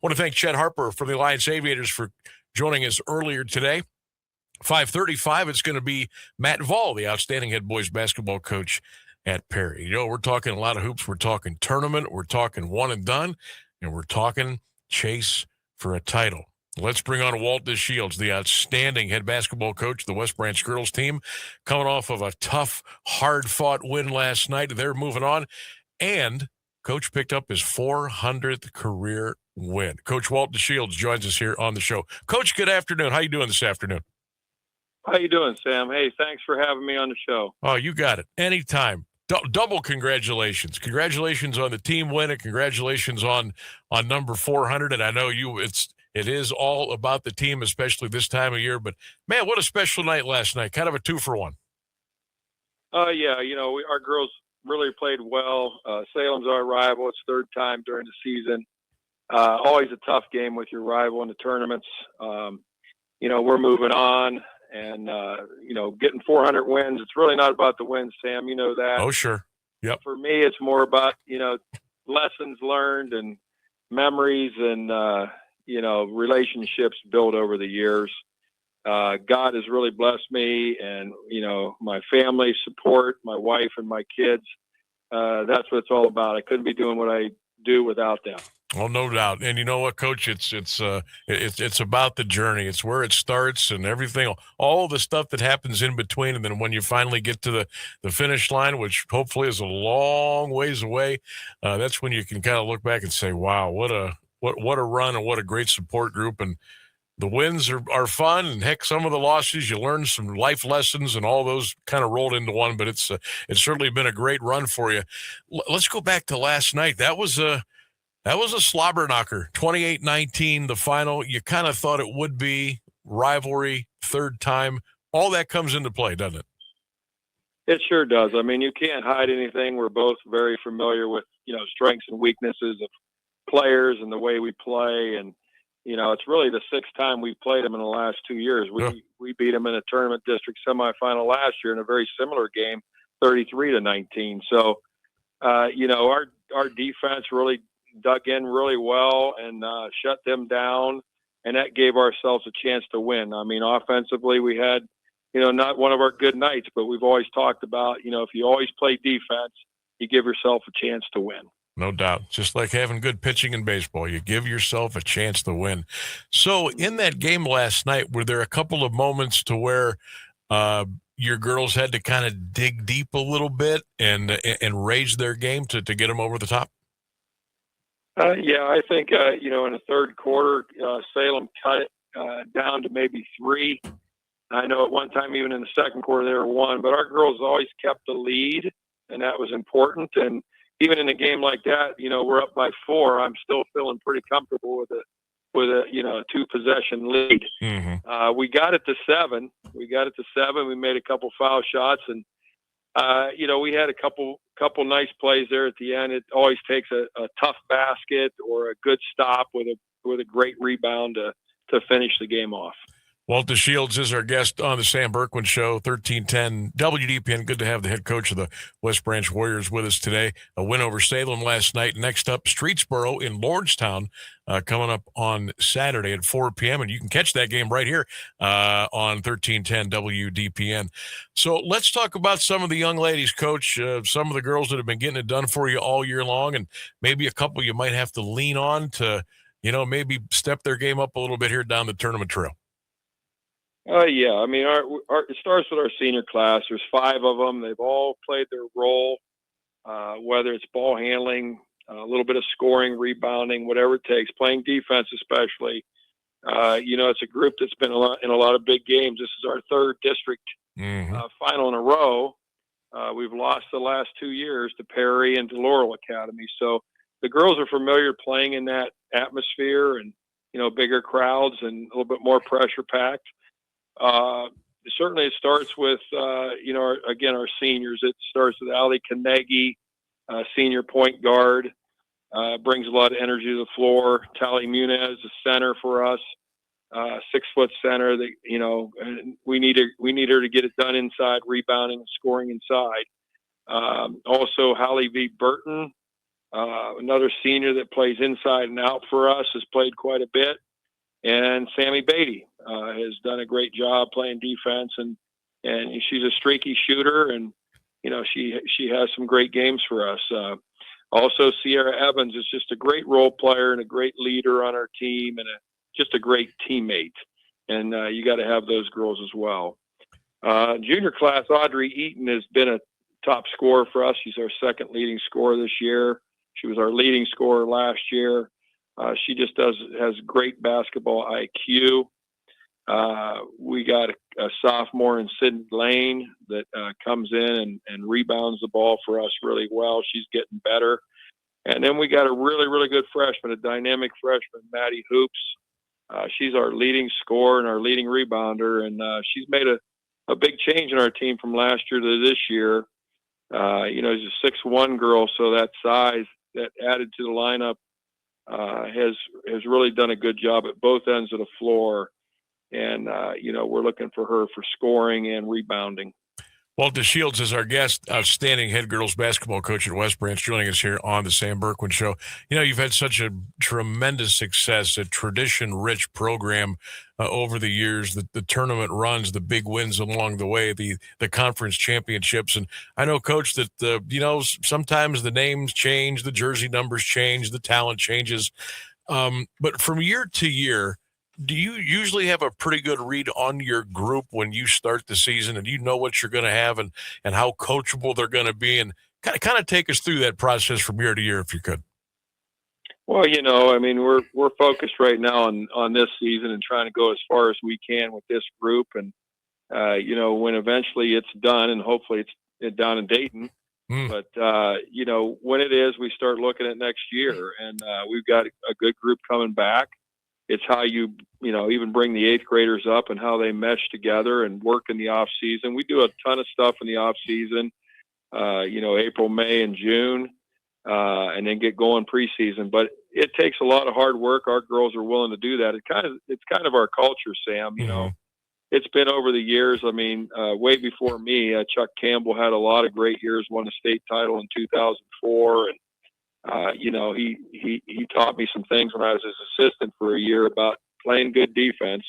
want to thank Chet Harper from the Alliance Aviators for joining us earlier today. 5:35, it's going to be Matt Vall, the outstanding head boys basketball coach at Perry. We're talking a lot of hoops. We're talking tournament. We're talking one and done. And we're talking chase for a title. Let's bring on Walt Deshields, the outstanding head basketball coach of the West Branch girls team, coming off of a tough, hard-fought win last night. They're moving on. And Coach picked up his 400th career win. Coach Walt Deshields joins us here on the show. Coach, good afternoon. How you doing this afternoon? How you doing, Sam? Hey, thanks for having me on the show. Oh, you got it. Anytime. Double congratulations. Congratulations on the team win and congratulations on number 400. And I know it is all about the team, especially this time of year. But, man, what a special night last night. Kind of a 2-for-1. Yeah, our girls really played well. Salem's our rival. It's third time during the season. Always a tough game with your rival in the tournaments. We're moving on. And, getting 400 wins, it's really not about the wins, Sam. You know that. Oh, sure. Yep. For me, it's more about, lessons learned and memories and, relationships built over the years. God has really blessed me and, my family support, my wife and my kids. That's what it's all about. I couldn't be doing what I do without them. Well, no doubt. And you know what, Coach? It's about the journey. It's where it starts and everything, all the stuff that happens in between. And then when you finally get to the finish line, which hopefully is a long ways away, that's when you can kind of look back and say, wow, what a run and what a great support group. And the wins are fun. And heck, some of the losses, you learn some life lessons and all those kind of rolled into one. But it's certainly been a great run for you. Let's go back to last night. That was a slobber knocker, 28-19, the final. You kind of thought it would be rivalry, third time. All that comes into play, doesn't it? It sure does. I mean, you can't hide anything. We're both very familiar with, strengths and weaknesses of players and the way we play. And, it's really the sixth time we've played them in the last 2 years. We beat them in a tournament district semifinal last year in a very similar game, 33-19. So, our defense really dug in really well and shut them down, and that gave ourselves a chance to win. I mean, offensively, we had, not one of our good nights, but we've always talked about, if you always play defense, you give yourself a chance to win. No doubt. Just like having good pitching in baseball, you give yourself a chance to win. So in that game last night, were there a couple of moments to where your girls had to kind of dig deep a little bit and raise their game to get them over the top? Yeah, I think, in the third quarter, Salem cut it down to maybe 3. I know at one time, even in the second quarter, they were 1, but our girls always kept the lead, and that was important. And even in a game like that, we're up by 4. I'm still feeling pretty comfortable with a 2-possession lead. Mm-hmm. We got it to 7. We made a couple foul shots, and we had a couple nice plays there at the end. It always takes a tough basket or a good stop with a great rebound to finish the game off. Walt Deshields is our guest on the Sam Bourquin Show, 1310 WDPN. Good to have the head coach of the West Branch Warriors with us today. A win over Salem last night. Next up, Streetsboro in Lordstown coming up on Saturday at 4 p.m. And you can catch that game right here on 1310 WDPN. So let's talk about some of the young ladies, Coach, some of the girls that have been getting it done for you all year long, and maybe a couple you might have to lean on to, maybe step their game up a little bit here down the tournament trail. Yeah. I mean, it starts with our senior class. There's 5 of them. They've all played their role, whether it's ball handling, a little bit of scoring, rebounding, whatever it takes, playing defense especially. It's a group that's been in a lot of big games. This is our 3rd district final in a row. We've lost the last 2 years to Perry and to Laurel Academy. So the girls are familiar playing in that atmosphere and, bigger crowds and a little bit more pressure packed. Certainly it starts with, our seniors. It starts with Allie Kanegi, senior point guard, brings a lot of energy to the floor. Tally Muniz, the center for us, 6-foot center that, we need her to get it done inside, rebounding and scoring inside. Also Holly V. Burton, another senior that plays inside and out for us, has played quite a bit. And Sammy Beatty has done a great job playing defense, and she's a streaky shooter, and she has some great games for us. Also, Sierra Evans is just a great role player and a great leader on our team, and just a great teammate. And you got to have those girls as well. Junior class, Audrey Eaton has been a top scorer for us. She's our second leading scorer this year. She was our leading scorer last year. She just has great basketball IQ. We got a sophomore in Sydney Lane that comes in and rebounds the ball for us really well. She's getting better. And then we got a really, really good freshman, a dynamic freshman, Maddie Hoops. She's our leading scorer and our leading rebounder, and she's made a big change in our team from last year to this year. She's a 6'1" girl, so that size that added to the lineup has really done a good job at both ends of the floor. And, we're looking for her for scoring and rebounding. Walt Deshields is our guest, outstanding head girls basketball coach at West Branch, joining us here on the Sam Bourquin Show. You've had such a tremendous success, a tradition-rich program over the years, the tournament runs, the big wins along the way, the conference championships. And I know, Coach, that, sometimes the names change, the jersey numbers change, the talent changes. But from year to year, do you usually have a pretty good read on your group when you start the season, and you know what you're going to have and how coachable they're going to be? And kind of take us through that process from year to year, if you could. Well, we're focused right now on this season and trying to go as far as we can with this group. And, when eventually it's done, and hopefully it's down in Dayton, but, when it is, we start looking at next year, and we've got a good group coming back. It's how you even bring the eighth graders up and how they mesh together and work in the off season. We do a ton of stuff in the off season, April, May, and June, and then get going preseason. But it takes a lot of hard work. Our girls are willing to do that. It's kind of our culture, Sam. It's been over the years. Way before me, Chuck Campbell had a lot of great years, won a state title in 2004, and he taught me some things when I was his assistant for a year about playing good defense,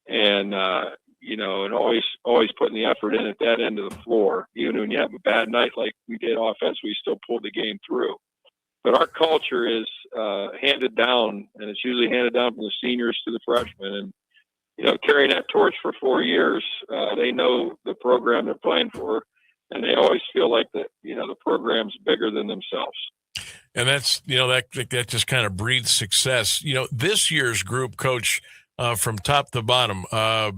and and always putting the effort in at that end of the floor. Even when you have a bad night like we did offense, we still pulled the game through. But our culture is handed down, and it's usually handed down from the seniors to the freshmen. And carrying that torch for 4 years, they know the program they're playing for, and they always feel like that the program's bigger than themselves. And that's, that just kind of breeds success. This year's group, Coach, from top to bottom, a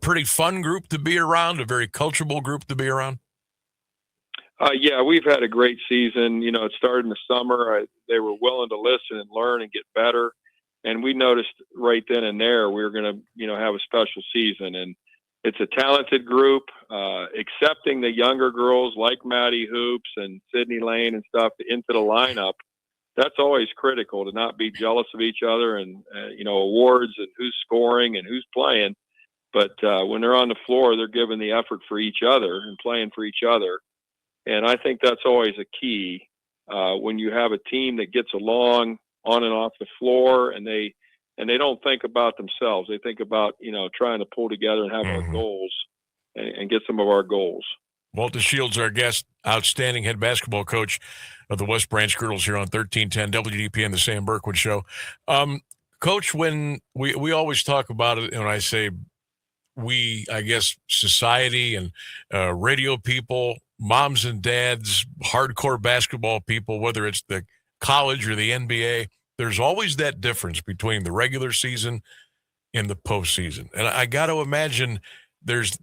pretty fun group to be around, a very coachable group to be around. Yeah, we've had a great season. It started in the summer. They were willing to listen and learn and get better. And we noticed right then and there we were going to, have a special season. And it's a talented group, accepting the younger girls like Maddie Hoops and Sydney Lane and stuff into the lineup. That's always critical, to not be jealous of each other and, awards and who's scoring and who's playing. But when they're on the floor, they're giving the effort for each other and playing for each other. And I think that's always a key when you have a team that gets along on and off the floor, and they don't think about themselves. They think about, trying to pull together and have our goals and get some of our goals. Walt Deshields, our guest, outstanding head basketball coach of the West Branch girls here on 1310 WDP and the Sam Bourquin Show. Coach, when we always talk about it, and I say we, I guess, society and radio people, moms and dads, hardcore basketball people, whether it's the college or the NBA, there's always that difference between the regular season and the postseason. And I got to imagine there's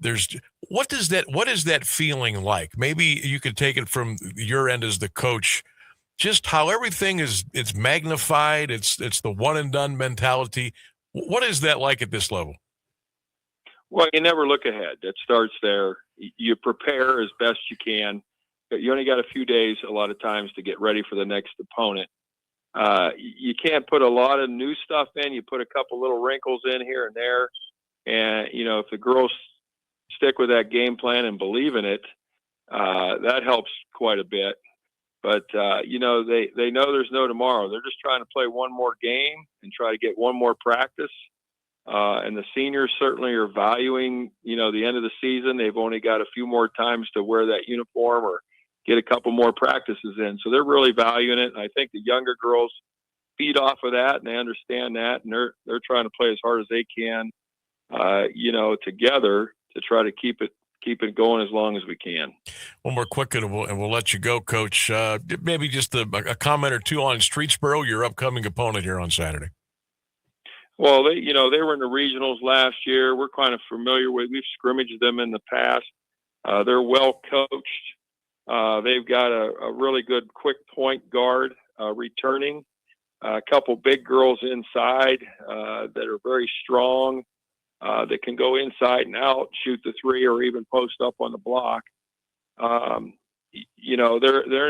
what is that feeling like? Maybe you could take it from your end as the coach, just how everything it's magnified. It's the one and done mentality. What is that like at this level? Well, you never look ahead. It starts there. You prepare as best you can. You only got a few days a lot of times to get ready for the next opponent. You can't put a lot of new stuff in. You put a couple little wrinkles in here and there. And, if the girls stick with that game plan and believe in it, that helps quite a bit. But they know there's no tomorrow. They're just trying to play one more game and try to get one more practice. And the seniors certainly are valuing, the end of the season. They've only got a few more times to wear that uniform or get a couple more practices in. So they're really valuing it. And I think the younger girls feed off of that, and they understand that, and they're trying to play as hard as they can, together to try to keep it going as long as we can. One more quick, and we'll let you go, Coach. Maybe just a comment or two on Streetsboro, your upcoming opponent here on Saturday. Well, they were in the regionals last year. We're kind of familiar with. We've scrimmaged them in the past. They're well coached. They've got a really good quick point guard returning. A couple big girls inside that are very strong, that can go inside and out, shoot the three, or even post up on the block. They're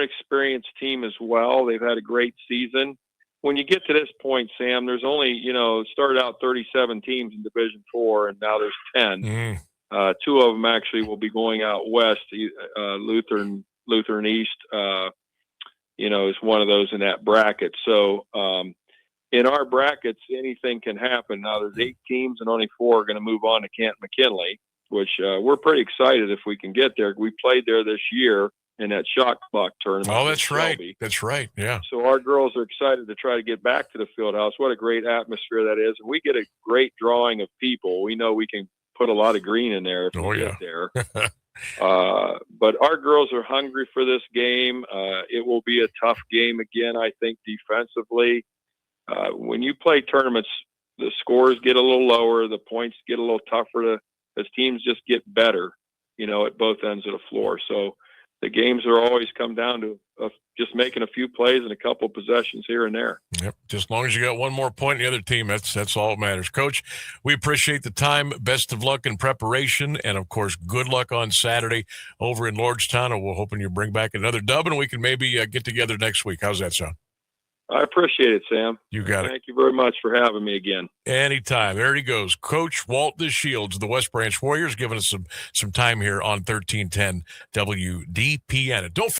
an experienced team as well. They've had a great season. When you get to this point, Sam, there's only, started out 37 teams in Division IV, and now there's 10. Two of them actually will be going out west. Lutheran East, is one of those in that bracket. So in our brackets, anything can happen. Now there's 8 teams, and only 4 are going to move on to Canton-McKinley, which we're pretty excited if we can get there. We played there this year in that shot clock tournament. Oh, that's right. That's right. Yeah. So our girls are excited to try to get back to the field house. What a great atmosphere that is. And we get a great drawing of people. We know we can put a lot of green in there if we get there. But our girls are hungry for this game. It will be a tough game again, I think, defensively. When you play tournaments, the scores get a little lower, the points get a little tougher as teams just get better, at both ends of the floor. So the games are always come down to just making a few plays and a couple possessions here and there. Yep. Just as long as you got one more point in the other team, that's all that matters. Coach, we appreciate the time. Best of luck in preparation. And, of course, good luck on Saturday over in Lordstown. And we're hoping you bring back another dub, and we can maybe get together next week. How's that sound? I appreciate it, Sam. You got it. Thank you very much for having me again. Anytime. There he goes. Coach Walt Deshields of the West Branch Warriors, giving us some time here on 1310 WDPN. And don't